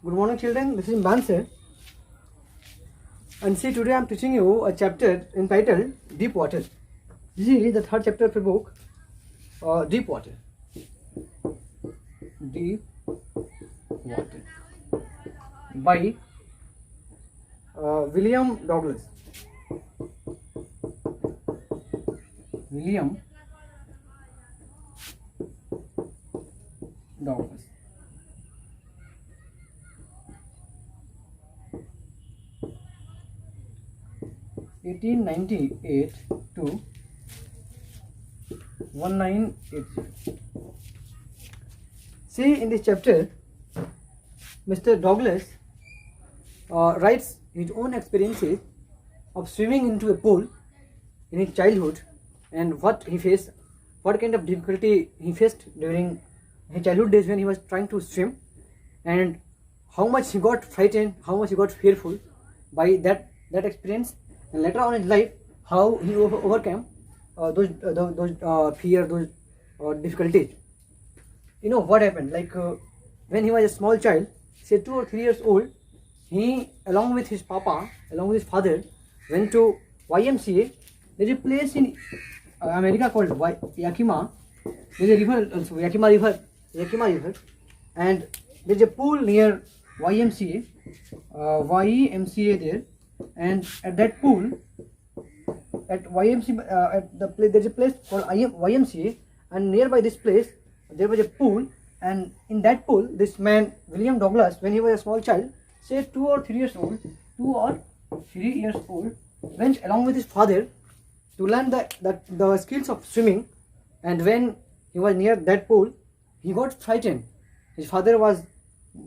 Good morning, children. This is Banser. And see, today I am teaching you a chapter entitled Deep Water. This is the third chapter of the book, Deep Water. Deep Water by William Douglas. William Douglas. (1898 to 1980). See, in this chapter, Mr. Douglas writes his own experiences of swimming into a pool in his childhood and what he faced, what kind of difficulty he faced during his childhood days when he was trying to swim, and how much he got frightened, how much he got fearful by that experience, and later on in life how he overcame those fear, those difficulties. You know what happened? Like when he was a small child, say 2 or 3 years old, he, along with his papa, along with his father, went to YMCA. There is a place in America called Yakima. There is a river also, Yakima River, and there is a pool near YMCA there, and at that pool, at YMCA, at the place, there is a place called YMCA, and nearby this place there was a pool, and in that pool, this man William Douglas, when he was a small child, say 2 or 3 years old, went along with his father to learn the skills of swimming. And when he was near that pool, he got frightened. His father was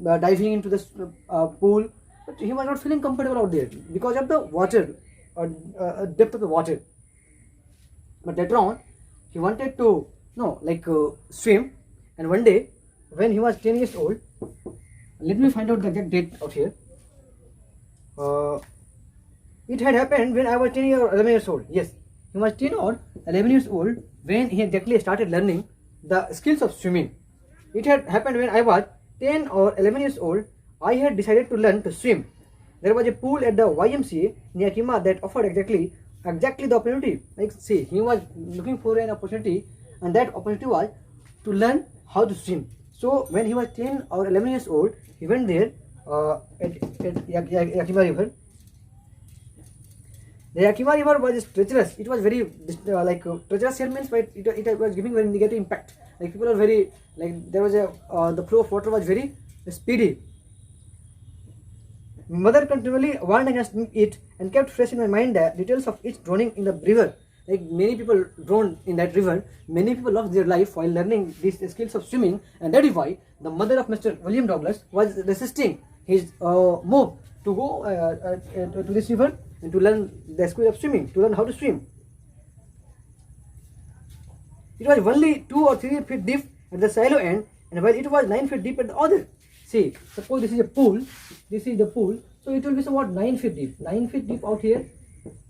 diving into this pool, but he was not feeling comfortable out there because of the water, depth of the water. But later on, he wanted to swim. And one day, when he was 10 years old, let me find out the exact date out here. It had happened when I was 10 or 11 years old. Yes, he was 10 or 11 years old when he exactly started learning the skills of swimming. It had happened when I was 10 or 11 years old. I had decided to learn to swim. There was a pool at the YMCA near Yakima that offered exactly the opportunity. Like, see, he was looking for an opportunity, and that opportunity was to learn how to swim. So when he was 10 or 11 years old, he went there at Yakima River. The Yakima River was treacherous. It was very treacherous here means, but it was giving very negative impact. Like, people are very, like, there was the flow of water was very speedy. Mother continually warned against it and kept fresh in my mind the details of its drowning in the river. Like, many people drowned in that river. Many people lost their life while learning these skills of swimming, and that is why the mother of Mr. William Douglas was resisting his move to go to this river and to learn the skill of swimming, to learn how to swim. It was only 2 or 3 feet deep at the shallow end, and while it was 9 feet deep at the other. See, suppose this is a pool. This is the pool, so it will be somewhat 9 feet deep. 9 feet deep out here.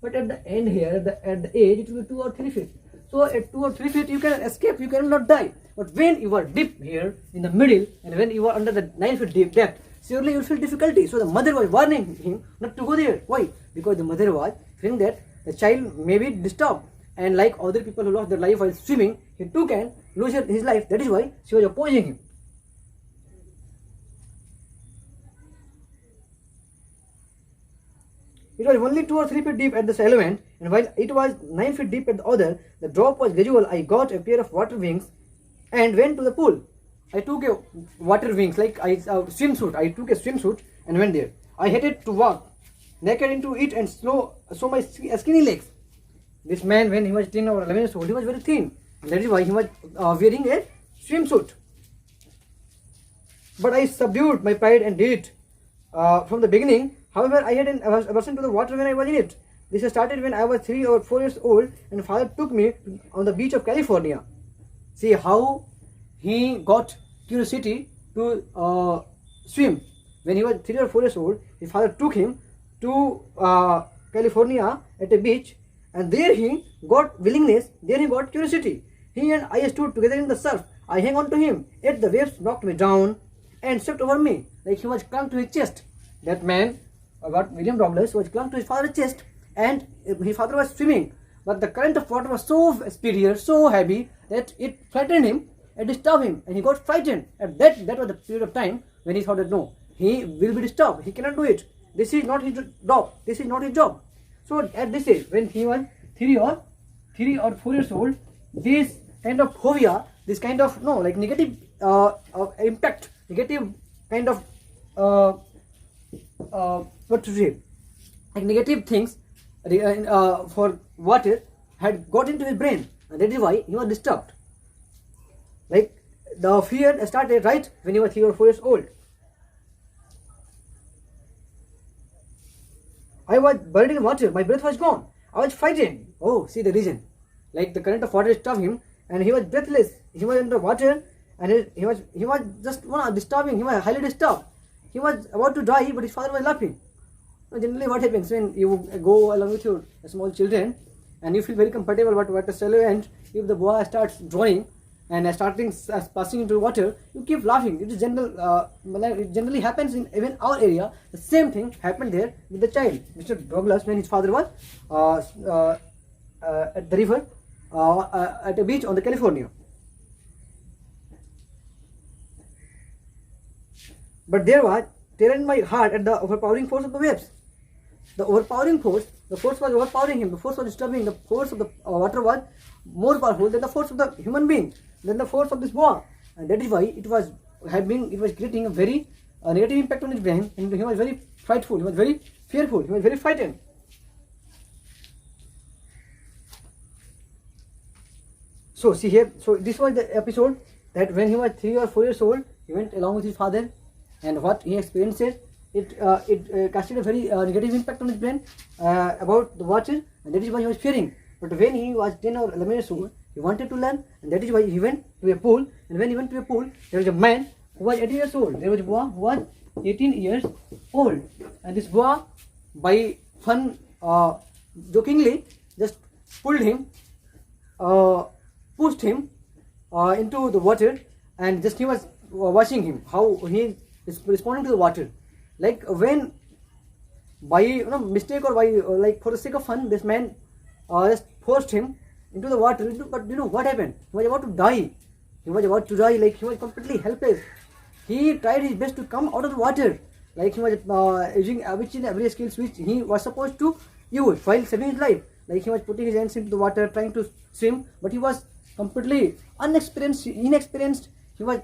But at the end here, at the edge, it will be 2 or 3 feet. So at 2 or 3 feet, you can escape, you cannot die. But when you are deep here in the middle, and when you are under the 9 feet deep depth, surely you will feel difficulty. So the mother was warning him not to go there. Why? Because the mother was feeling that the child may be disturbed, and like other people who lost their life while swimming, he too can lose his life. That is why she was opposing him. It was only 2 or 3 feet deep at the shallow end, and while it was 9 feet deep at the other, the drop was gradual. I got a pair of water wings and went to the pool. I took a water wings, like swimsuit. I took a swimsuit and went there. I hated to walk naked into it and show my skinny legs. This man, when he was 10 or 11 years old, he was very thin. And that is why he was wearing a swimsuit. But I subdued my pride and did it from the beginning. However, I had an aversion to the water when I was in it. This started when I was 3 or 4 years old, and father took me on the beach of California. See how he got curiosity to swim. When he was 3 or 4 years old, his father took him to California at a beach, and there he got willingness, there he got curiosity. He and I stood together in the surf. I hung on to him, yet the waves knocked me down, and stepped over me. Like he was clung to his chest. That man, William Douglas, was clung to his father's chest, and his father was swimming. But the current of water was so superior, so heavy, that it frightened him and disturbed him, and he got frightened. And that was the period of time when he thought that no, he will be disturbed. He cannot do it. This is not his job. This is not his job. So at this age, when he was 3 or 4 years old, this kind of phobia, this kind of negative impact, negative kind of what to say, like negative things for water had got into his brain, and that is why he was disturbed. Like the fear started right when he was 3 or 4 years old. I was buried in water. My breath was gone. I was frightened. Oh, see the reason. Like the current of water disturbed him, and he was breathless. He was in the water, and he was just disturbing. He was highly disturbed. He was about to die, but his father was laughing. Generally, what happens when you go along with your small children, and you feel very comfortable about what to tell you, and if the boy starts drawing and passing into water, you keep laughing. It is it generally happens in even our area. The same thing happened there with the child, Mr. Douglas, when his father was at the river, at a beach on the California. But there was terror in my heart at the overpowering force of the waves. The overpowering force, the force was overpowering him, the force was disturbing, the force of the water was more powerful than the force of the human being, than the force of this boy. And that is why it was creating a very negative impact on his brain, and he was very frightful, he was very fearful, he was very frightened. So see here, so this was the episode that when he was 3 or 4 years old, he went along with his father, and what he experienced, it casted a very negative impact on his brain about the water, and that is why he was fearing. But when he was 10 or 11 years old, he wanted to learn, and that is why he went to a pool. And when he went to a pool, there was a man who was 18 years old. There was a boy who was 18 years old, and this boy, by fun, jokingly, just pulled him, pushed him into the water, and just he was watching him how he is responding to the water. Like when by mistake or by like for the sake of fun, this man just forced him into the water. But you know what happened? He was about to die. He was about to die. Like he was completely helpless. He tried his best to come out of the water. Like he was using which in every skills which he was supposed to use while saving his life. Like he was putting his hands into the water, trying to swim, but he was completely inexperienced. He was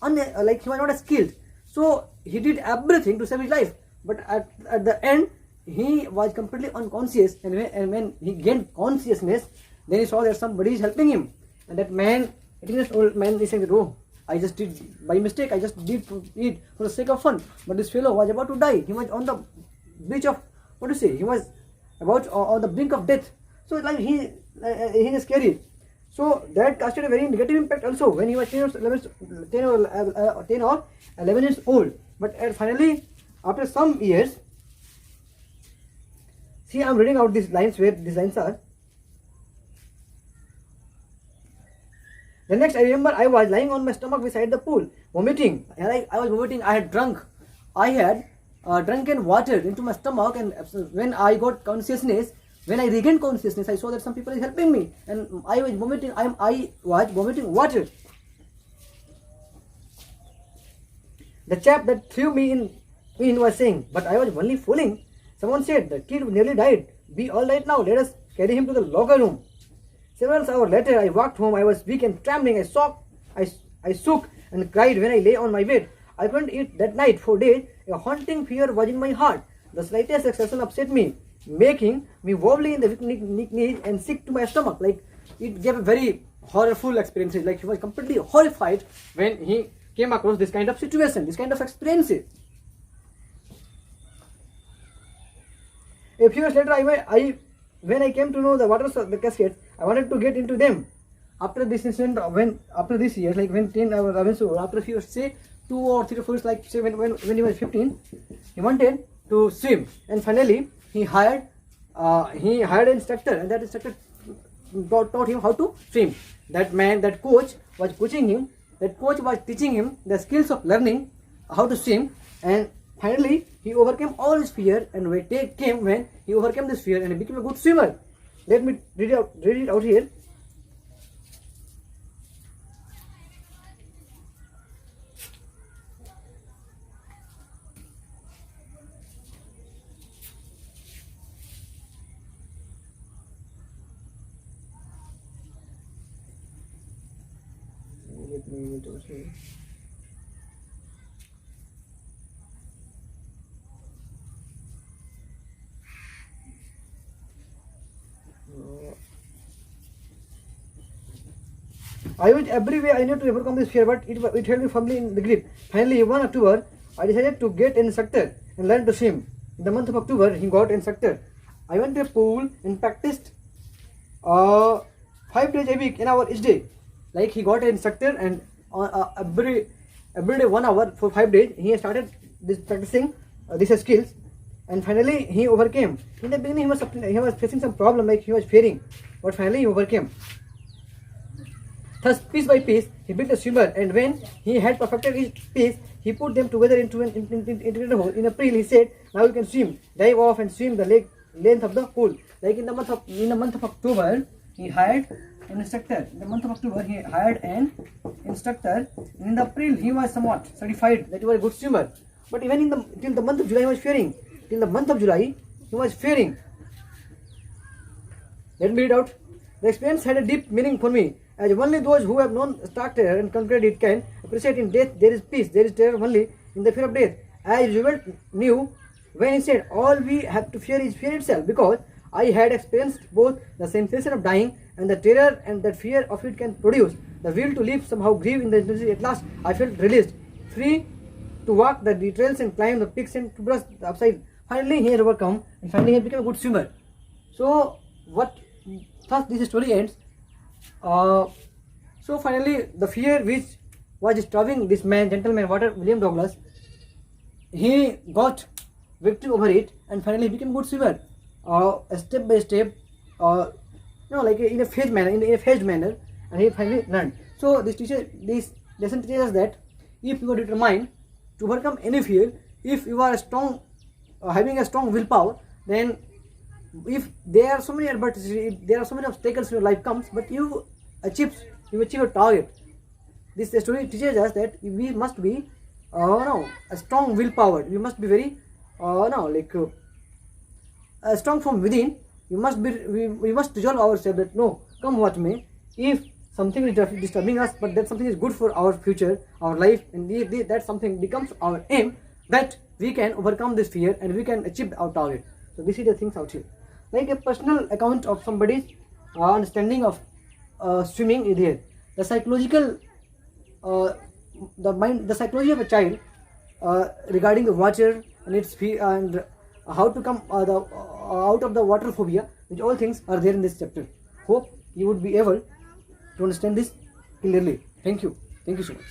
like he was not skilled. So he did everything to save his life. But at the end, he was completely unconscious. And when he gained consciousness, then he saw that somebody is helping him. And that man, 18 years old man, is saying, "Oh, I just did by mistake. I just did it for the sake of fun." But this fellow was about to die. He was on the beach of he was about on the brink of death. So like he is scary. So that casted a very negative impact also when he was 10 or 11 years old. But finally, after some years, see, I'm reading out these lines where these lines are. The next, I remember I was lying on my stomach beside the pool, vomiting. I was vomiting. I had drunken water into my stomach, and when I got consciousness, when I regained consciousness, I saw that some people is helping me, and I was vomiting. I was vomiting water. The chap that threw me in was saying, "But I was only fooling." Someone said, "The kid nearly died. Be all right now. Let us carry him to the locker room." Several hours later, I walked home. I was weak and trembling. I shook and cried when I lay on my bed. I couldn't eat that night for days. A haunting fear was in my heart. The slightest exertion upset me, making me wobbly in the knees and sick to my stomach. Like it gave a very horrible experiences. Like he was completely horrified when he came across this kind of situation, this kind of experiences. A few years later, when I came to know the waters of the cascades, I wanted to get into them. After this incident, after this year, like when 10, I was so after a few years, say 2 or 3 or 4 years, like say when he was 15, he wanted to swim, and finally he hired an instructor, and that instructor taught him how to swim. That coach was coaching him. That coach was teaching him the skills of learning how to swim, and finally he overcame all his fear, and when day came when he overcame this fear and he became a good swimmer. Let me read it out here. Let me read it out here. I went every way I knew to overcome this fear, but it held me firmly in the grip. Finally, one October, I decided to get an instructor and learn to swim. In the month of October, he got an instructor. I went to a pool and practiced 5 days a week, an hour each day. Like he got an instructor, and every day 1 hour for 5 days, he started this practicing these skills, and finally he overcame. In the beginning, he was facing some problem, like he was fearing, but finally he overcame. Thus, piece by piece, he built a swimmer, and when he had perfected each piece, he put them together into an integrated whole. In April, he said, "Now you can swim, dive off, and swim the length of the pool." Like in the month of October, he hired an instructor. In the month of October, he hired an instructor. In April, he was somewhat certified that he was a good swimmer. But even till the month of July, he was fearing. Till the month of July, he was fearing. Let me read out. The experience had a deep meaning for me, as only those who have known stark terror and conquered it can appreciate. In death there is peace, there is terror only in the fear of death. As Roosevelt knew when he said, "All we have to fear is fear itself," because I had experienced both the sensation of dying and the terror and that fear of it can produce. The will to live somehow grew in the intensity. At last I felt released, free to walk the trails and climb the peaks and to brush the upside. Finally he has overcome, and finally he has become a good swimmer. So thus this story ends. So finally, the fear which was disturbing this gentleman, William Douglas, he got victory over it, and finally became a good swimmer. Step by step, like in a phased manner, and he finally learned. So this lesson teaches us that if you are determined to overcome any fear, if you are having a strong willpower, then if there are so many adversities, if there are so many obstacles in your life comes, but you achieve a target. This story teaches us that we must be a strong willpower. We must be very strong from within. We must resolve ourselves that no, come what may. If something is disturbing us, but that something is good for our future, our life, and that something becomes our aim, that we can overcome this fear and we can achieve our target. So this is the things out here. Like a personal account of somebody's understanding of swimming is here. The psychology of a child regarding the water and its fear and how to come out of the water phobia, which all things are there in this chapter. Hope you would be able to understand this clearly. Thank you so much.